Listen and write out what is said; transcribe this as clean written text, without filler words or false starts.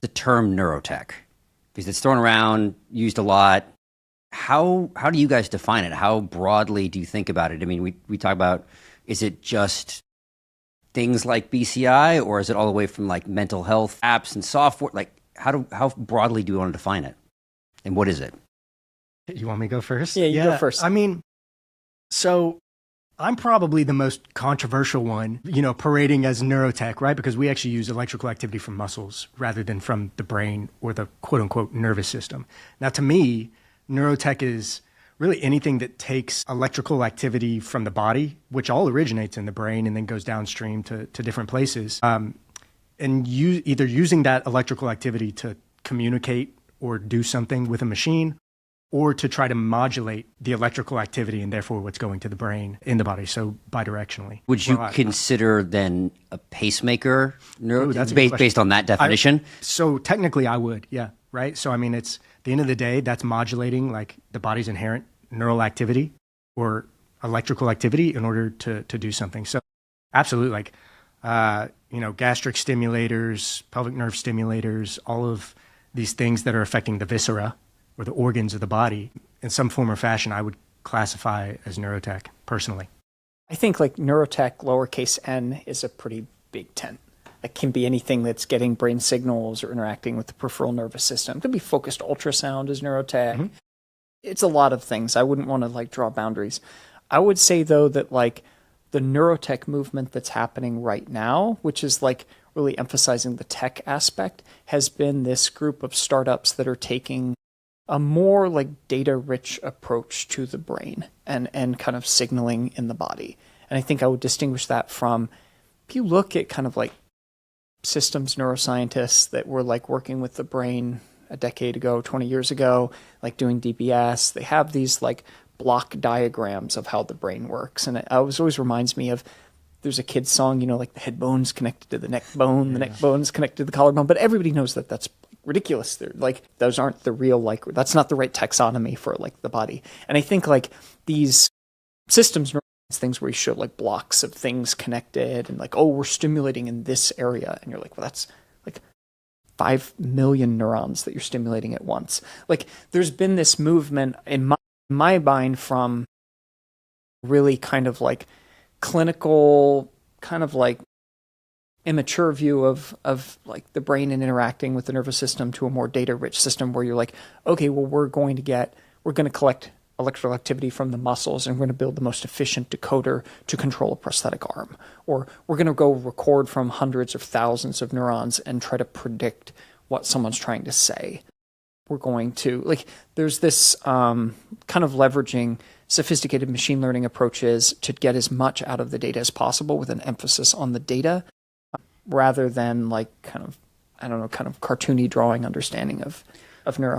the term neurotech? Because it's thrown around, used a lot. How do you guys define it? How broadly do you think about it? I mean, we talk about, is it just things like BCI, or is it all the way from like mental health apps and software? Like how broadly do we want to define it? And what is it? You want me to go first? Yeah, you go first. I mean, so I'm probably the most controversial one, parading as neurotech, right? Because we actually use electrical activity from muscles rather than from the brain or the quote unquote nervous system. Now, to me, neurotech is really anything that takes electrical activity from the body, which all originates in the brain and then goes downstream to different places, and either using that electrical activity to communicate or do something with a machine, or to try to modulate the electrical activity and therefore what's going to the brain in the body, so bidirectionally. Would you consider then a pacemaker based on that definition? So technically I would, yeah, right? So I mean, it's at the end of the day, that's modulating like the body's inherent neural activity or electrical activity in order to do something. So absolutely, like, gastric stimulators, pelvic nerve stimulators, all of these things that are affecting the viscera or the organs of the body in some form or fashion, I would classify as neurotech personally. I think like neurotech, lowercase n, is a pretty big tent. It can be anything that's getting brain signals or interacting with the peripheral nervous system. It could be focused ultrasound as neurotech. Mm-hmm. It's a lot of things. I wouldn't want to like draw boundaries. I would say though that like the neurotech movement that's happening right now, which is like really emphasizing the tech aspect, has been this group of startups that are taking a more like data-rich approach to the brain and kind of signaling in the body. And I think I would distinguish that from, if you look at kind of like systems neuroscientists that were like working with the brain a decade ago, 20 years ago, like doing DBS, they have these like block diagrams of how the brain works. And it always reminds me of, there's a kid's song, like the head bone's connected to the neck bone, the neck bone's connected to the collarbone, but everybody knows that that's ridiculous. They're like, those aren't the real, like, that's not the right taxonomy for like the body. And I think like these systems things where you show like blocks of things connected and like, oh, we're stimulating in this area. And you're like, well, that's like 5 million neurons that you're stimulating at once. Like there's been this movement in my mind from really kind of like clinical, kind of like immature view of like the brain and interacting with the nervous system to a more data-rich system where you're like, okay, well, we're going to collect electrical activity from the muscles and we're going to build the most efficient decoder to control a prosthetic arm. Or we're going to go record from hundreds of thousands of neurons and try to predict what someone's trying to say. We're going to, like, there's this kind of leveraging sophisticated machine learning approaches to get as much out of the data as possible with an emphasis on the data rather than like kind of, I don't know, kind of cartoony drawing understanding of neuro.